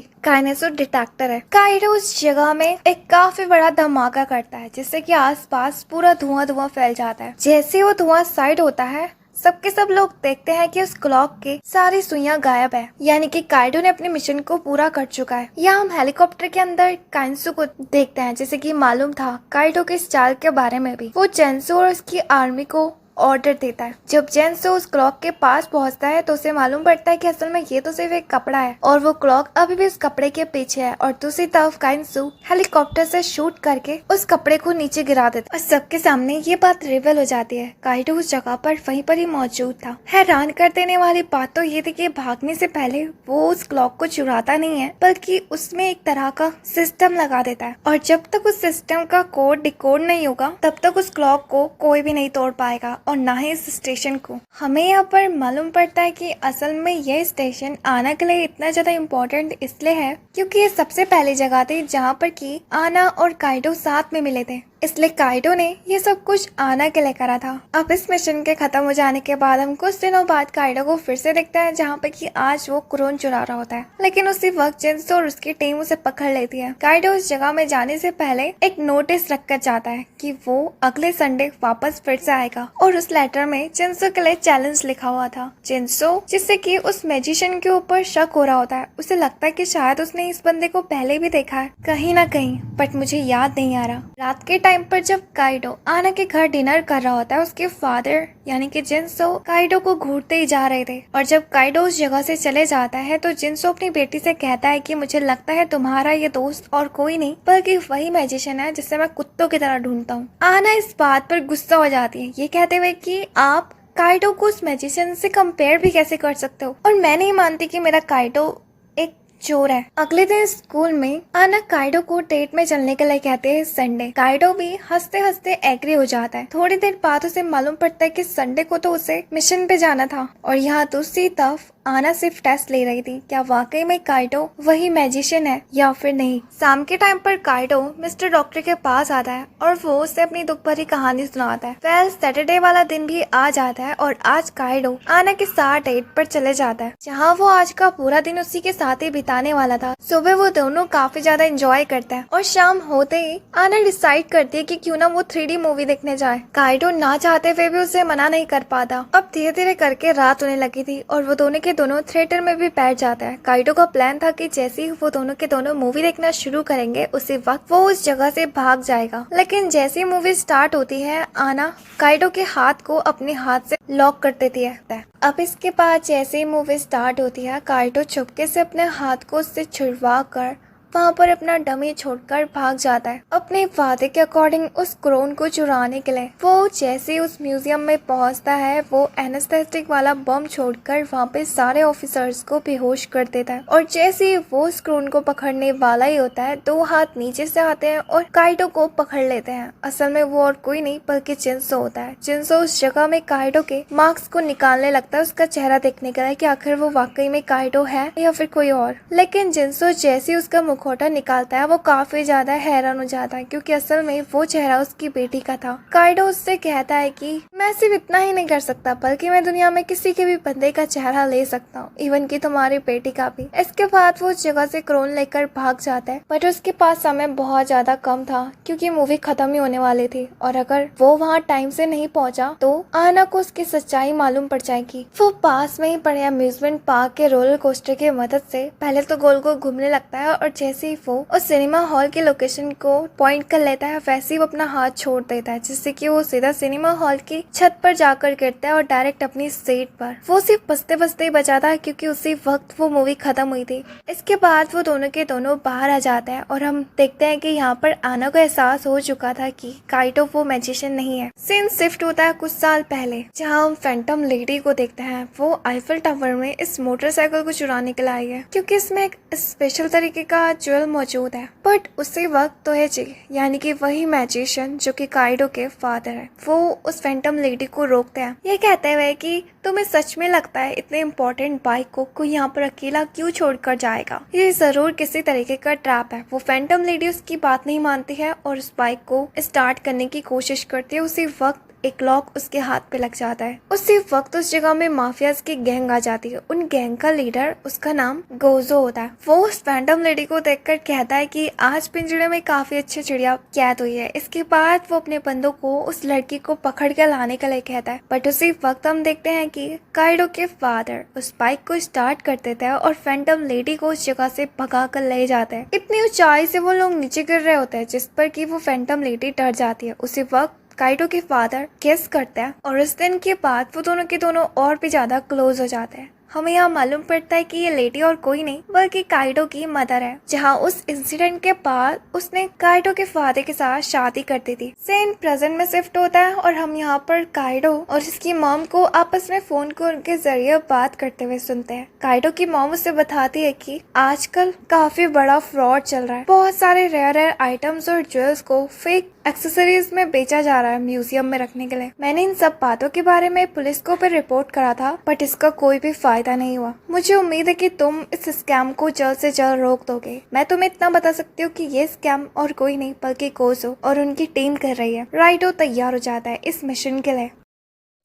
काइनेसो डिटेक्टर है। काइडो उस जगह में एक काफी बड़ा धमाका करता है जिससे कि आसपास पूरा धुआं फैल जाता है। जैसे वो धुआं साइड होता है सबके सब लोग देखते हैं कि उस क्लॉक के सारी सुइयां गायब है, यानी कि काइडो ने अपने मिशन को पूरा कर चुका है। यहाँ हम हेलीकॉप्टर के अंदर काइन्सु को देखते हैं। जैसे कि मालूम था काइडो के इस चाल के बारे में भी, वो जेंसो और उसकी आर्मी को ऑर्डर देता है। जब जेंसो उस क्लॉक के पास पहुंचता है तो उसे मालूम पड़ता है कि असल में ये तो सिर्फ एक कपड़ा है और वो क्लॉक अभी भी उस कपड़े के पीछे है। और दूसरी तरफ काइन्सु हेलीकॉप्टर से शूट करके उस कपड़े को नीचे गिरा देता है और सबके सामने ये बात रिवील हो जाती है। काइडो उस जगह पर वहीं पर ही मौजूद था। हैरान कर देने वाली बात तो ये थी कि भागने से पहले वो उस क्लॉक को चुराता नहीं है बल्कि उसमें एक तरह का सिस्टम लगा देता है और जब तक उस सिस्टम का कोड डिकोड नहीं होगा तब तक उस क्लॉक को कोई भी नहीं तोड़ पाएगा और ना ही इस स्टेशन को। हमें यहाँ पर मालूम पड़ता है कि असल में यह स्टेशन आना के लिए इतना ज्यादा इम्पोर्टेंट इसलिए है क्योंकि ये सबसे पहली जगह थी जहाँ पर कि आना और काइडो साथ में मिले थे, इसलिए काइडो ने ये सब कुछ आना के लिए करा था। अब इस मिशन के खत्म हो जाने के बाद हम कुछ दिनों बाद काइडो को फिर से देखते हैं जहाँ पे कि आज वो क्रोन चुरा रहा होता है, लेकिन उसी वक्त जेंसो और उसकी टीम उसे पकड़ लेती है। काइडो उस जगह में जाने से पहले एक नोटिस रख कर जाता है कि वो अगले संडे वापस फिर से आएगा और उस लेटर में जेंसो के लिए चैलेंज लिखा हुआ था। जेंसो जिससे कि उस मैजिशियन के ऊपर शक हो रहा होता है, उसे लगता है कि शायद उसने इस बंदे को पहले भी देखा है कहीं ना कहीं, बट मुझे याद नहीं आ रहा। रात के टाइम पर जब काइडो आना के घर डिनर कर रहा होता है, उसके फादर यानी कि जिनसो काइडो को घूरते ही जा रहे थे और जब काइडो उस जगह से चले जाता है तो जिनसो अपनी बेटी से कहता है कि मुझे लगता है तुम्हारा ये दोस्त और कोई नहीं बल्कि वही मैजिशियन है जिसे मैं कुत्तों की तरह ढूंढता हूँ। आना इस बात पर गुस्सा हो जाती है, ये कहते हुए कि आप काइडो को उस मैजिशियन से कंपेयर भी कैसे कर सकते हो और मैं नहीं मानती कि मेरा काइडो एक चोर है। अगले दिन स्कूल में आना काइडो को डेट में चलने के लिए कहते हैं संडे। काइडो भी हंसते हंसते एग्री हो जाता है। थोड़ी देर बाद उसे मालूम पड़ता है कि संडे को तो उसे मिशन पे जाना था और यहाँ दूसरी तरफ आना सिर्फ टेस्ट ले रही थी, क्या वाकई में काइडो वही मैजिशियन है या फिर नहीं। शाम के टाइम पर काइडो मिस्टर डॉक्टर के पास आता है और वो उसे अपनी दुख भरी कहानी सुनाता है। वेल सैटरडे वाला दिन भी आ जाता है और आज काइडो आना के साथ डेट पर चले जाता है जहाँ वो आज का पूरा दिन उसी के साथ ही बिताने वाला था। सुबह वो दोनों काफी ज्यादा एंजॉय करते हैं और शाम होते ही आना डिसाइड करती है कि क्यों ना वो 3D मूवी देखने जाए। काइडो ना चाहते हुए भी उसे मना नहीं कर पाता। अब धीरे धीरे करके रात होने लगी थी और वो दोनों के दोनों थिएटर में भी बैठ जाता है। काइडो का प्लान था कि जैसे ही वो दोनों के दोनों मूवी देखना शुरू करेंगे उसी वक्त वो उस जगह से भाग जाएगा, लेकिन जैसी मूवी स्टार्ट होती है आना काइडो के हाथ को अपने हाथ से लॉक कर देती है। अब इसके बाद जैसे ही मूवी स्टार्ट होती है काइडो चुपके से अपने हाथ को उससे छुड़वा कर वहाँ पर अपना डमी छोड़कर भाग जाता है अपने वादे के अकॉर्डिंग उस क्रोन को चुराने के लिए। वो जैसे ही उस म्यूजियम में पहुँचता है वो एनेस्थेटिक वाला बम छोड़कर वहाँ पे सारे ऑफिसर्स को बेहोश कर देता है और जैसे ही वो उस क्रोन को पकड़ने वाला ही होता है दो हाथ नीचे से आते हैं और काइडो को पकड़ लेते हैं। असल में वो और कोई नहीं बल्कि जिनसो होता है। जिनसो उस जगह में काइडो के मार्क्स को निकालने लगता है उसका चेहरा देखने के लिए कि आखिर वो वाकई में काइडो है या फिर कोई और। लेकिन जिनसो जैसे उसका मुखौटा निकालता है वो काफी ज्यादा हैरान हो जाता है क्योंकि असल में वो चेहरा उसकी बेटी का था। काइडो उससे कहता है कि मैं सिर्फ इतना ही नहीं कर सकता बल्कि मैं दुनिया में किसी के भी बंदे का चेहरा ले सकता हूँ, इवन की तुम्हारी बेटी का भी। इसके बाद वो उस जगह से क्रोन लेकर भाग जाता है बट उसके पास समय बहुत ज्यादा कम था क्योंकि मूवी खत्म ही होने वाली थी और अगर वो वहाँ टाइम से नहीं पहुँचा तो आना को उसकी सच्चाई मालूम पड़ जाएगी। वो पास में ही पड़े अम्यूजमेंट पार्क के रोलर कोस्टर की मदद से पहले तो गोल गोल घूमने लगता है और जैसे ही वो उस सिनेमा हॉल के लोकेशन को पॉइंट कर लेता है वैसे ही वो अपना हाथ छोड़ देता है, जिससे कि वो सीधा सिनेमा हॉल की छत पर जाकर गिरता है और डायरेक्ट अपनी सीट पर। वो सिर्फ बचते बचते ही बचा था क्योंकि उसी वक्त वो मूवी खत्म हुई थी। इसके बाद वो दोनों के दोनों बाहर आ जाते हैं और हम देखते हैं कि यहाँ पर आना को एहसास हो चुका था कि काइटो वो मैजिशियन नहीं है। सीन शिफ्ट होता है कुछ साल पहले, जहाँ हम फैंटम लेडी को देखते हैं। वो आईफिल टावर में इस मोटरसाइकिल को चुराने के लिए आई है क्योंकि इसमें एक स्पेशल तरीके का ज्वेल मौजूद है। बट उसी वक्त तो है जी, यानी कि वही मैजिशियन जो कि काइडो के फादर है, वो उस फैंटम लेडी को रोकते हैं, ये कहते हुए कि तुम्हें सच में लगता है इतने इम्पोर्टेंट बाइक को कोई यहाँ पर अकेला क्यों छोड़कर जाएगा? ये जरूर किसी तरीके का ट्रैप है। वो फैंटम लेडी उसकी बात नहीं मानती है और उस बाइक को स्टार्ट करने की कोशिश करती है। उसी वक्त एक लॉक उसके हाथ पे लग जाता है। उसी वक्त उस जगह में माफियाज की गैंग आ जाती है। उन गैंग का लीडर, उसका नाम गोजो होता है। वो उस फैंटम लेडी को देखकर कहता है कि आज पिंजरे में काफी अच्छी चिड़िया कैद हुई है। इसके बाद वो अपने बंदों को उस लड़की को पकड़ के लाने के लिए कहता है। बट उसी वक्त हम देखते हैं कि काइडो के फादर उस बाइक को स्टार्ट कर देते हैं और फैंटम लेडी को उस जगह से भगा कर ले जाते हैं। इतनी ऊंचाई से वो लोग नीचे गिर रहे होते हैं जिस पर कि वो फैंटम लेडी डर जाती है। उसी वक्त काइडो के फादर गेस करते हैं और उस दिन के बाद वो दोनों के दोनों और भी ज्यादा क्लोज हो जाते हैं। हमें यहाँ मालूम पड़ता है कि ये लेडी और कोई नहीं बल्कि काइडो की मदर है, जहाँ उस इंसिडेंट के बाद उसने काइडो के फादर के साथ शादी कर दी थी। सीन प्रेजेंट में शिफ्ट होता है और हम यहाँ पर काइडो और उसकी मॉम को आपस में फोन कॉल के जरिए बात करते हुए सुनते हैं। काइडो की मॉम उसे बताती है कि आजकल काफी बड़ा फ्रॉड चल रहा है। बहुत सारे रेयर आइटम्स और ज्वेल्स को फेक एक्सेसरीज में बेचा जा रहा है म्यूजियम में रखने के लिए। मैंने इन सब बातों के बारे में पुलिस को भी रिपोर्ट करा था बट इसका कोई भी फायदा नहीं हुआ। मुझे उम्मीद है कि तुम इस स्कैम को जल्द से जल्द रोक दोगे। मैं तुम्हें इतना बता सकती हूँ कि ये स्कैम और कोई नहीं बल्कि गोजो और उनकी टीम कर रही है। राइडो तैयार हो जाता है इस मिशन के लिए।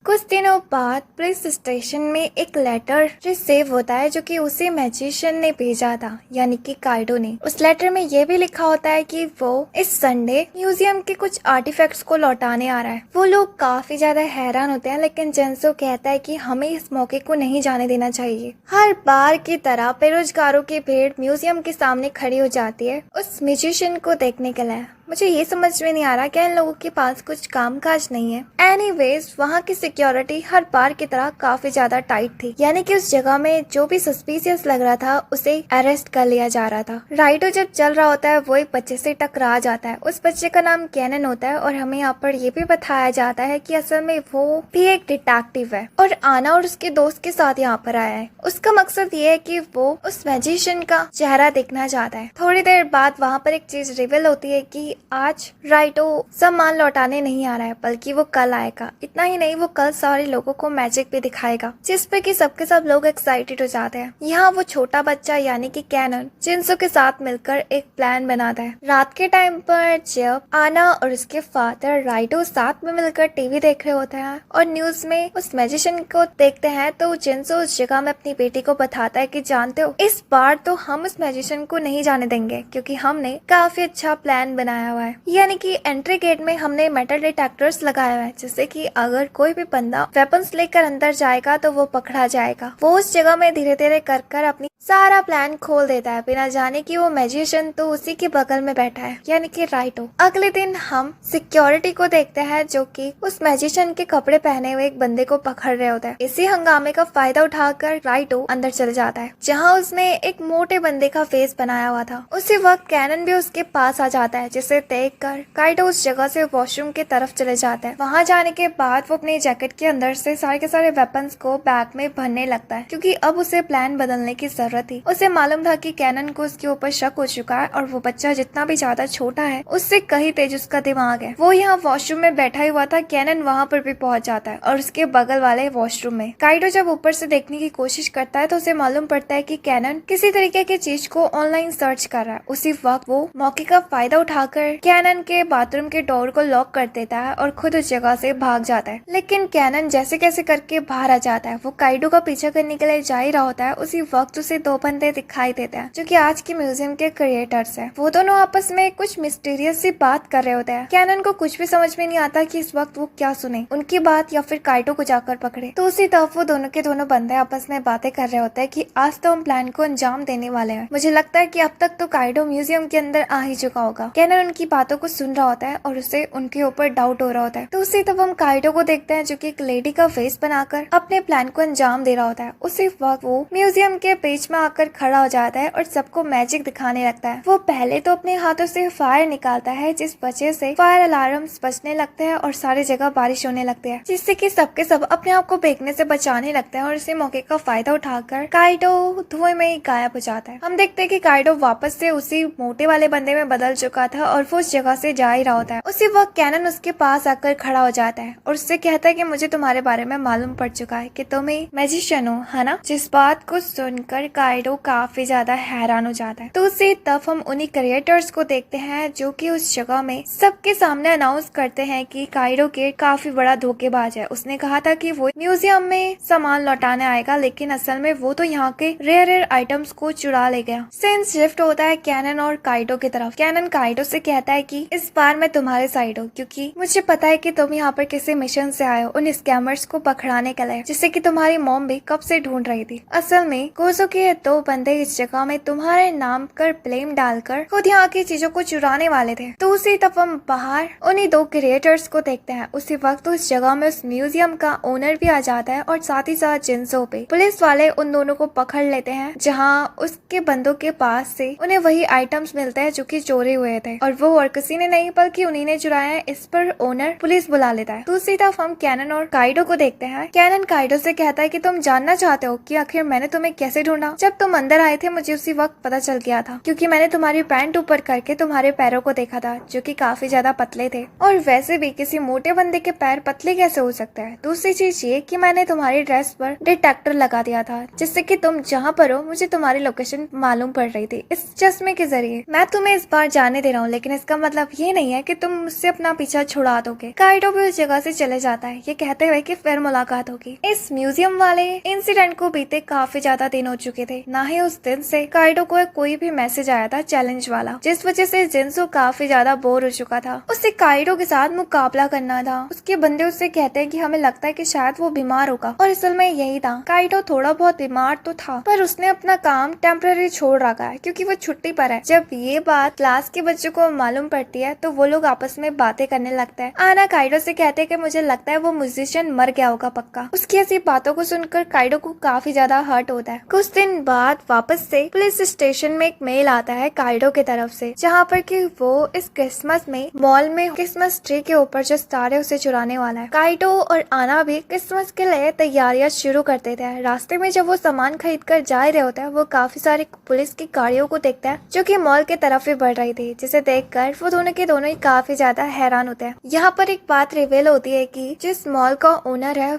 कुछ दिनों बाद पुलिस स्टेशन में एक लेटर रिसीव होता है जो कि उसी मैजिशियन ने भेजा था, यानी कि काइडो ने। उस लेटर में ये भी लिखा होता है कि वो इस संडे म्यूजियम के कुछ आर्टिफैक्ट्स को लौटाने आ रहा है। वो लोग काफी ज्यादा हैरान होते हैं लेकिन जेंसो कहता है कि हमें इस मौके को नहीं जाने देना चाहिए। हर बार की तरह बेरोजगारों की भीड़ म्यूजियम के सामने खड़ी हो जाती है उस म्यूजिशियन को देखने के लिए। मुझे ये समझ में नहीं आ रहा क्या इन लोगों के पास कुछ काम काज नहीं है। एनीवेज वहाँ की सिक्योरिटी हर बार की तरह काफी ज्यादा टाइट थी, यानी कि उस जगह में जो भी सस्पिशियस लग रहा था उसे अरेस्ट कर लिया जा रहा था। राइडो जब चल रहा होता है वो एक बच्चे से टकरा जाता है। उस बच्चे का नाम कैनन होता है और हमें यहाँ पर ये भी बताया जाता है कि असल में वो भी एक डिटेक्टिव है और आना और उसके दोस्त के साथ यहाँ पर आया है। उसका मकसद ये है कि वो उस मैजिशियन का चेहरा देखना चाहता है। थोड़ी देर बाद वहाँ पर एक चीज रिवील होती है कि आज राइडो सामान लौटाने नहीं आ रहा है बल्कि वो कल आएगा। इतना ही नहीं, वो कल सारे लोगों को मैजिक भी दिखाएगा जिस पे कि सबके सब लोग एक्साइटेड हो जाते हैं। यहाँ वो छोटा बच्चा यानी कि कैनन जिंसो के साथ मिलकर एक प्लान बनाता है। रात के टाइम पर जब आना और उसके फादर राइडो साथ में मिलकर टीवी देख रहे होते हैं और न्यूज में उस मैजिशियन को देखते हैं तो जिंसो उस जगह में अपनी बेटी को बताता है कि जानते हो इस बार तो हम उस मैजिशियन को नहीं जाने देंगे क्योंकि हमने काफी अच्छा प्लान बनाया हुआ है। यानी कि एंट्री गेट में हमने मेटल डिटेक्टर्स लगाया हुआ है जिससे कि अगर कोई भी बंदा वेपन्स लेकर अंदर जाएगा तो वो पकड़ा जाएगा। वो उस जगह में धीरे धीरे कर अपनी सारा प्लान खोल देता है बिना जाने कि वो मैजिशियन तो उसी के बगल में बैठा है, यानी कि राइटो। अगले दिन हम सिक्योरिटी को देखते हैं जो कि उस मैजिशियन के कपड़े पहने हुए एक बंदे को पकड़ रहे होता है। इसी हंगामे का फायदा उठाकर राइटो अंदर चले जाता है जहाँ उसने एक मोटे बंदे का फेस बनाया हुआ था। उसी वक्त कैनन भी उसके पास आ जाता है जिसे देखकर काइडो उस जगह से वॉशरूम की तरफ चले जाता है। वहाँ जाने के बाद वो अपने जैकेट के अंदर से सारे के सारे वेपन्स को बैग में भरने लगता है क्योंकि अब उसे प्लान बदलने की जरूरत थी। उसे मालूम था कि कैनन को उसके ऊपर शक हो चुका है और वो बच्चा जितना भी ज्यादा छोटा है उससे कहीं तेज उसका दिमाग है। वो यहाँ वॉशरूम में बैठा ही हुआ था। कैनन वहाँ पर भी पहुँच जाता है और उसके बगल वाले वॉशरूम में काइडो जब ऊपर से देखने की कोशिश करता है तो उसे मालूम पड़ता है कि कैनन किसी तरीके की चीज को ऑनलाइन सर्च कर रहा है। उसी वक्त वो मौके का फायदा उठाकर आकर कैनन के बाथरूम के डोर को लॉक कर देता है और खुद उस जगह से भाग जाता है। लेकिन कैनन जैसे कैसे करके बाहर आ जाता है। वो काइडो का पीछा करने के लिए जा ही रहा होता है, उसी वक्त उसे दो बंदे दिखाई देते हैं जो कि आज के म्यूजियम के क्रिएटर्स हैं। वो दोनों आपस में कुछ मिस्टीरियस सी बात कर रहे होते हैं। कैनन को कुछ भी समझ में नहीं आता कि इस वक्त वो क्या सुने, उनकी बात या फिर काइडो को जाकर पकड़े। तो उसी तरफ वो दोनों के दोनों बंदे आपस में बातें कर रहे होते हैं कि आज तो हम प्लान को अंजाम देने वाले हैं। मुझे लगता है कि अब तक तो काइडो म्यूजियम के अंदर आ ही चुका होगा। कैनन उनकी बातों को सुन रहा होता है और उसे उनके ऊपर डाउट हो रहा होता है। तो उसी तरफ हम काइडो को देखते हैं जो कि एक लेडी का फेस बनाकर अपने प्लान को अंजाम दे रहा होता है। उसी वक्त वो म्यूजियम के बीच में आकर खड़ा हो जाता है और सबको मैजिक दिखाने लगता है। वो पहले तो अपने हाथों से फायर निकालता है, जिस वजह से फायर अलार्म बजने लगते हैं और सारी जगह बारिश होने लगती है, जिससे कि सबके सब अपने आप को बेचने से बचाने लगते हैं और इसी मौके का फायदा उठाकर काइडो धुएं में ही गायब हो जाता है। हम देखते हैं कि काइडो वापस से उसी मोटे वाले बंदे में बदल चुका था और वो उस जगह से जा ही रहा होता है। उसी वक्त कैनन उसके पास आकर खड़ा हो जाता है और उससे कहता है कि मुझे तुम्हारे बारे में मालूम पड़ चुका है कि तुम एक मैजिशियन हो, है ना। जिस बात को सुनकर काइडो काफी ज्यादा हैरान हो जाता है। तो उसी तरफ हम उन्हीं क्रिएटर्स को देखते हैं जो कि उस जगह में सबके सामने अनाउंस करते हैं कि काइडो के काफी बड़ा धोखेबाज है। उसने कहा था कि वो म्यूजियम में सामान लौटाने आएगा, लेकिन असल में वो तो यहाँ के रेयर आइटम्स को चुरा ले गया। सीन शिफ्ट होता है कैनन और काइडो की तरफ। कैनन काइडो से कहता है कि इस बार मैं तुम्हारे साइड हूँ, क्योंकि मुझे पता है कि तुम यहाँ पर किसी मिशन से आए हो उन स्कैमर्स को पकड़ाने के लिए, जिससे कि तुम्हारी मॉम भी कब से ढूंढ रही थी। असल में गोजो के दो बंदे इस जगह में तुम्हारे नाम कर ब्लेम डालकर खुद यहाँ की चीजों को चुराने वाले थे। तो उसी तरफ हम बाहर उन्हीं दो क्रिएटर्स को देखते हैं। उसी वक्त उस जगह में उस म्यूजियम का ओनर भी आ जाता है और साथ ही साथ जिन्सो पे पुलिस वाले उन दोनों को पकड़ लेते हैं, जहाँ उसके बंदों के पास से उन्हें वही आइटम्स मिलते हैं जो कि चोरी हुए थे और वो और किसी ने नहीं बल्कि उन्हीं ने चुराया है। इस पर ओनर पुलिस बुला लेता है। दूसरी तरफ हम कैनन और काइडो को देखते हैं। कैनन काइडो से कहता है कि तुम जानना चाहते हो कि आखिर मैंने तुम्हें कैसे ढूंढा। जब तुम अंदर आए थे मुझे उसी वक्त पता चल गया था, क्योंकि मैंने तुम्हारी पैंट ऊपर करके तुम्हारे पैरों को देखा था जो कि काफी ज्यादा पतले थे, और वैसे भी किसी मोटे बंदे के पैर पतले कैसे हो सकते हैं। दूसरी चीज ये कि मैंने तुम्हारी ड्रेस पर डिटेक्टर लगा दिया था, जिससे कि तुम जहाँ पर हो मुझे तुम्हारी लोकेशन मालूम पड़ रही थी इस चश्मे के जरिए। मैं तुम्हें इस बार जाने दे रहा हूँ, लेकिन इसका मतलब ये नहीं है कि तुम मुझसे अपना पीछा छुड़ा दोगे। काइडो भी उस जगह से चले जाता है, ये कहते हुए कि फिर मुलाकात होगी। इस म्यूजियम वाले इंसिडेंट को बीते काफी ज्यादा दिन हो चुके थे, ना ही उस दिन से काइडो को कोई भी मैसेज आया था चैलेंज वाला, जिस वजह से जिन्सो काफी ज्यादा बोर हो चुका था। उसे काइडो के साथ मुकाबला करना था। उसके बंदे उससे कहते हैं कि हमें लगता है कि शायद वो बीमार होगा, और असल में यही था। काइडो थोड़ा बहुत बीमार तो था, पर उसने अपना काम टेम्पररी छोड़ रखा है क्योंकि वो छुट्टी पर है। जब ये बात क्लास के बच्चों को मालूम पड़ती है तो वो लोग आपस में बातें करने लगते हैं। आना काइडो से कहते हैं कि मुझे लगता है वो म्यूजिशियन मर गया होगा पक्का। उसकी ऐसी बातों को सुनकर काइडो को काफी ज्यादा हर्ट होता है। कुछ दिन बाद वापस से पुलिस स्टेशन में एक मेल आता है काइडो की तरफ से, जहाँ पर कि वो इस क्रिसमस में मॉल में क्रिसमस ट्री के ऊपर जो स्टार है उसे चुराने वाला है। काइडो और आना भी क्रिसमस के लिए तैयारियां शुरू कर देते हैं। रास्ते में जब वो सामान खरीद कर जा रहे होते हैं, वो काफी सारी पुलिस की गाड़ियों को देखता है जो कि मॉल की तरफ ही बढ़ रही थी, जिसे देखकर वो दोनों के दोनों ही काफी ज्यादा हैरान होते हैं। यहाँ पर एक बात रिवील होती है कि जिस मॉल का ओनर है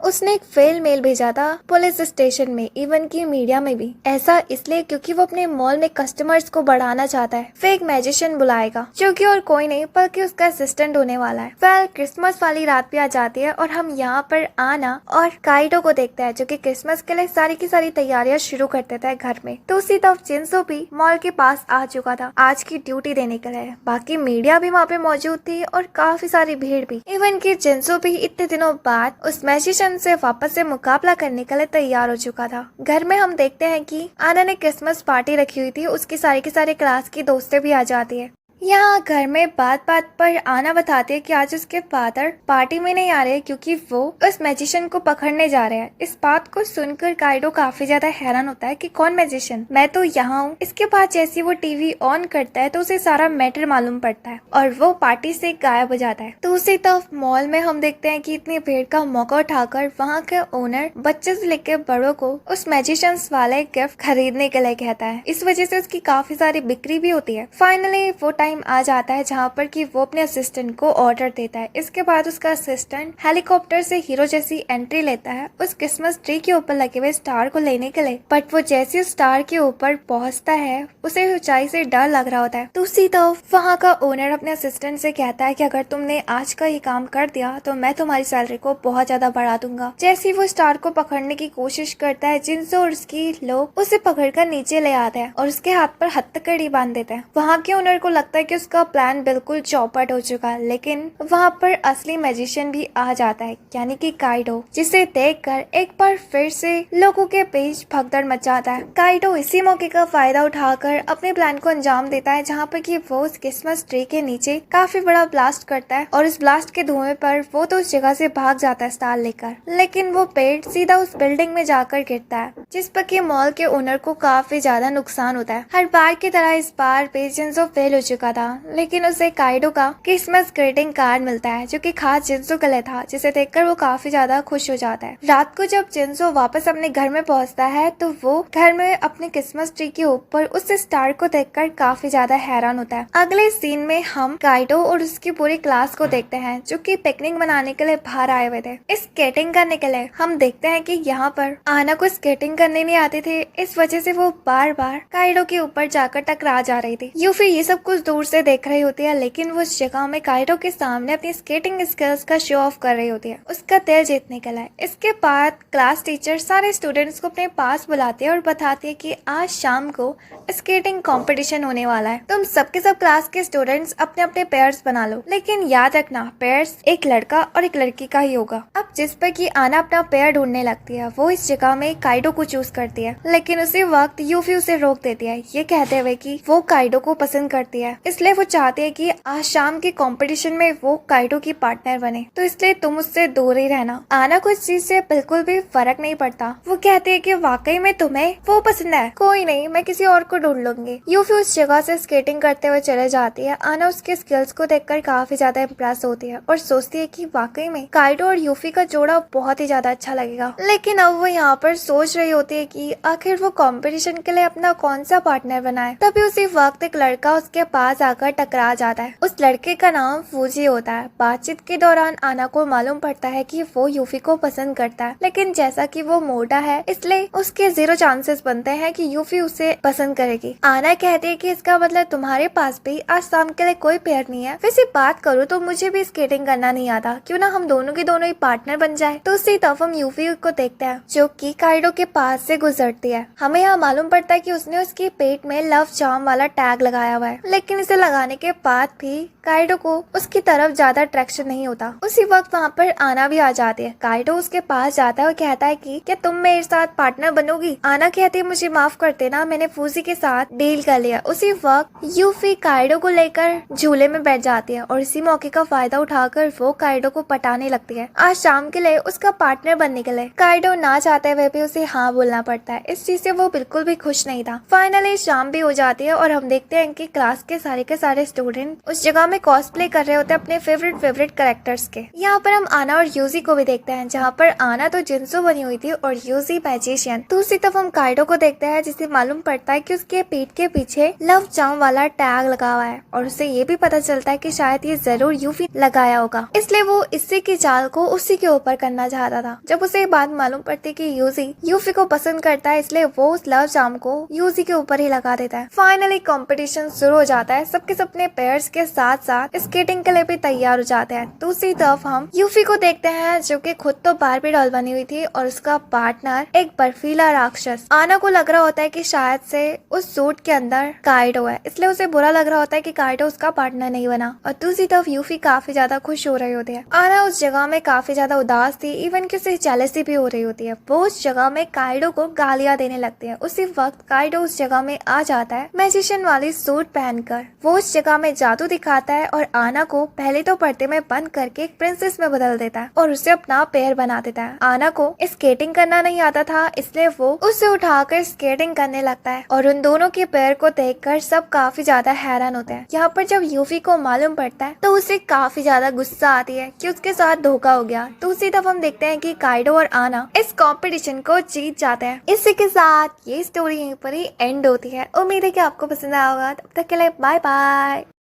उसने एक फेल मेल भेजा था पुलिस स्टेशन में, इवन की मीडिया में भी। ऐसा इसलिए क्योंकि वो अपने मॉल में कस्टमर्स को बढ़ाना चाहता है। फेक मैजिशियन बुलाएगा जो कि और कोई नहीं बल्कि उसका असिस्टेंट होने वाला है। वेल क्रिसमस वाली रात भी आ जाती है और हम यहाँ पर आना और काइडो को देखते हैं जो कि क्रिसमस के लिए सारी की सारी तैयारियां शुरू कर देता है घर में। तो उसी तरफ जिन्सो भी मॉल के पास आ चुका था आज की ड्यूटी देने के लिए। बाकी मीडिया भी वहाँ पे मौजूद थी और काफी सारी भीड़ भी। इवन की जिन्सो भी इतने दिनों बाद उस मैजिशियन से वापस से मुकाबला करने के लिए तैयार हो चुका था। घर में हम देखते हैं कि आना ने क्रिसमस पार्टी रखी हुई थी, उसकी सारी की सारी क्लास की दोस्तें भी आ जाती है। यहाँ घर में बात बात पर आना बताती है कि आज उसके फादर पार्टी में नहीं आ रहे क्योंकि वो उस मैजिशियन को पकड़ने जा रहे हैं। इस बात को सुनकर काइडो काफी ज्यादा हैरान होता है कि कौन मैजिशियन, मैं तो यहाँ हूँ। इसके बाद जैसे वो टीवी ऑन करता है तो उसे सारा मैटर मालूम पड़ता है और वो पार्टी से गायब हो जाता है। तो उसी तरफ मॉल में हम देखते हैं कि इतनी भीड़ का मौका उठाकर वहाँ के ओनर बच्चे से लेकर बड़ों को उस मैजिशियन वाले गिफ्ट खरीदने के लिए कहता है। इस वजह से उसकी काफी सारी बिक्री भी होती है। फाइनली वो टाइम टाइम आ जाता है जहाँ पर कि वो अपने असिस्टेंट को ऑर्डर देता है। इसके बाद उसका असिस्टेंट हेलीकॉप्टर से हीरो जैसी एंट्री लेता है उस क्रिसमस ट्री के ऊपर लगे हुए स्टार को लेने के लिए। बट वो जैसे उस स्टार के ऊपर पहुंचता है उसे ऊंचाई से डर लग रहा होता है। दूसरी तरफ वहाँ का ओनर अपने असिस्टेंट से कहता है कि अगर तुमने आज का ये काम कर दिया तो मैं तुम्हारी सैलरी को बहुत ज्यादा बढ़ा दूंगा। जैसे ही वो स्टार को पकड़ने की कोशिश करता है, जिनसो और उसकी लोग उसे पकड़कर नीचे ले आते हैं और उसके हाथ पर हथकड़ी बांध देते हैं। वहाँ के ओनर को लगता है कि उसका प्लान बिल्कुल चौपट हो चुका है, लेकिन वहाँ पर असली मैजिशियन भी आ जाता है, यानी कि काइडो, जिसे देखकर एक बार फिर से लोगों के बीच भगदड़ मच जाता है। काइडो इसी मौके का फायदा उठाकर अपने प्लान को अंजाम देता है, जहाँ पर कि वो उस क्रिसमस ट्री के नीचे काफी बड़ा ब्लास्ट करता है और इस ब्लास्ट के धुएं पर वो तो उस जगह से भाग जाता है स्टार लेकर, लेकिन वो पेड़ सीधा उस बिल्डिंग में जाकर गिरता है, जिस पर कि मॉल के ओनर को काफी ज्यादा नुकसान होता है। हर बार की तरह इस बार जिंसो फेल हो चुका था, लेकिन उसे काइडो का क्रिसमस ग्रीटिंग कार्ड मिलता है जो कि खास जिंसो के लिए था, जिसे देखकर वो काफी ज्यादा खुश हो जाता है। रात को जब जिंसो वापस अपने घर में पहुंचता है तो वो घर में अपने क्रिसमस ट्री के ऊपर उस स्टार को देखकर काफी ज्यादा हैरान होता है। अगले सीन में हम काइडो और उसकी पूरी क्लास को देखते हैं जो कि पिकनिक मनाने के लिए बाहर आए हुए थे स्केटिंग करने के लिए। हम देखते हैं कि यहाँ पर आना को स्केटिंग करने नहीं आते थे, इस वजह से वो बार बार काइडो के ऊपर जाकर टकरा जा रही थी। यूफी ये सब कुछ दूर से देख रही होती है, लेकिन वो उस जगह में काइडो के सामने अपनी स्केटिंग स्किल्स का शो ऑफ कर रही होती है, उसका दिल जीतने के लिए। इसके बाद क्लास टीचर सारे स्टूडेंट्स को अपने पास बुलाती है और बताती है कि आज शाम को स्केटिंग कंपटीशन होने वाला है, तुम सबके सब क्लास के स्टूडेंट्स अपने अपने पेयर्स बना लो, लेकिन याद रखना पेयर्स एक लड़का और एक लड़की का ही होगा। अब जिस पर कि आना अपना पेयर ढूंढने लगती है, वो इस जगह में काइडो को चूज करती है, लेकिन उसी वक्त यूफी उसे रोक देती है, ये कहते हुए कि वो काइडो को पसंद करती है, इसलिए वो चाहती है कि आज शाम के कंपटीशन में वो काइडो की पार्टनर बने, तो इसलिए तुम उससे दूर ही रहना। आना को इस चीज से बिल्कुल भी फर्क नहीं पड़ता, वो कहती है कि वाकई में तुम्हें वो पसंद है, कोई नहीं मैं किसी और को ढूंढ लूंगी। यूफी उस जगह से स्केटिंग करते हुए चले जाती है। आना उसके स्किल्स को देखकर काफी ज्यादा इम्प्रेस होती है और सोचती है कि वाकई में काइडो और यूफी का जोड़ा बहुत ही ज्यादा अच्छा लगेगा। लेकिन अब वो यहाँ पर सोच रही होती है कि आखिर वो कंपटीशन के लिए अपना कौन सा पार्टनर बनाए। तभी उसी वक्त एक लड़का उसके पास आकर टकरा जाता है। उस लड़के का नाम फूजी होता है। बातचीत के दौरान आना को मालूम पड़ता है कि वो यूफी को पसंद करता है, लेकिन जैसा कि वो मोटा है इसलिए उसके 0 चांसेस बनते हैं कि यूफी उसे पसंद करेगी। आना कहती है कि इसका मतलब तुम्हारे पास भी आज शाम के लिए कोई पेयर नहीं है। वैसे बात करूँ तो मुझे भी स्केटिंग करना नहीं आता, क्यों ना हम दोनों के दोनों ही पार्टनर बन जाए। तो उसी तरफ हम यूफी को देखते हैं जो कि काइडो के पास से गुजरती है। हमें यहाँ मालूम पड़ता है कि उसने उसके पेट में लव चार्म वाला टैग लगाया हुआ है, लेकिन इसे लगाने के बाद भी काइडो को उसकी तरफ ज्यादा अट्रैक्शन नहीं होता। उसी वक्त वहाँ पर आना भी आ जाती है। काइडो उसके पास जाता है और कहता है कि क्या तुम मेरे साथ पार्टनर बनोगी। आना कहती है मुझे माफ कर देना, मैंने फूजी के साथ डील कर लिया। उसी वक्त यूफी काइडो को लेकर झूले में बैठ जाती है और इसी मौके का फायदा उठाकर वो काइडो को पटाने लगती है आज शाम के लिए उसका पार्टनर बनने के लिए। काइडो ना चाहते हुए भी उसे हाँ बोलना पड़ता है। इस चीज से वो बिल्कुल भी खुश नहीं था। फाइनली शाम भी हो जाती है और हम देखते हैं कि क्लास के सारे स्टूडेंट उस जगह में कॉस्प्ले कर रहे होते हैं अपने फेवरेट कैरेक्टर्स के। यहाँ पर हम आना और यूजी को भी देखते हैं, जहाँ पर आना तो जिंसो बनी हुई थी और यूजी मैजिशियन। दूसरी तरफ हम काइडो को देखते हैं, जिसे मालूम पड़ता है कि उसके पीठ के पीछे लव चार्म वाला टैग लगा हुआ है और उसे ये भी पता चलता है कि शायद ये जरूर यूफी लगाया होगा, इसलिए वो इसी की चाल को उसी के ऊपर करना चाहता था। जब उसे ये बात मालूम पड़ती है कि यूफी को पसंद करता है, इसलिए वो उस लव चार्म को यूजी के ऊपर ही लगा देता है। फाइनली कंपटीशन शुरू हो जाता है। सबके अपने पेयर्स के साथ साथ स्केटिंग के लिए भी तैयार हो जाते हैं। दूसरी तरफ हम यूफी को देखते हैं जो कि खुद तो बारबी डॉल बनी हुई थी और उसका पार्टनर एक बर्फीला राक्षस। आना को लग रहा होता है कि शायद से उस सूट के अंदर काइडो है, इसलिए उसे बुरा लग रहा होता है कि काइडो उसका पार्टनर नहीं बना। और दूसरी तरफ यूफी काफी ज्यादा खुश हो रही होती है। आना उस जगह में काफी ज्यादा उदास थी, इवन कि उसे जेलसी भी हो रही होती है। वो उस जगह में काइडो को गालियां देने लगती है। उसी वक्त काइडो उस जगह में आ जाता है मैजिशियन वाली सूट पहनकर। वो उस जगह में जादू दिखाता है और आना को पहले तो पर्दे में बंद करके एक प्रिंसेस में बदल देता है और उसे अपना पेयर बना देता है। आना को स्केटिंग करना नहीं आता था, इसलिए वो उसे उठाकर स्केटिंग करने लगता है और उन दोनों के पेयर को देखकर सब काफी ज्यादा हैरान होते हैं। यहाँ पर जब यूफी को मालूम पड़ता है तो उसे काफी ज्यादा गुस्सा आती है कि उसके साथ धोखा हो गया। दूसरी तरफ हम देखते हैं कि काइडो और आना इस कंपटीशन को जीत जाते हैं। इसी के साथ ये स्टोरी यहीं पर ही एंड होती है। उम्मीद है कि आपको पसंद आया होगा। तब तक के लिए बाय बाय।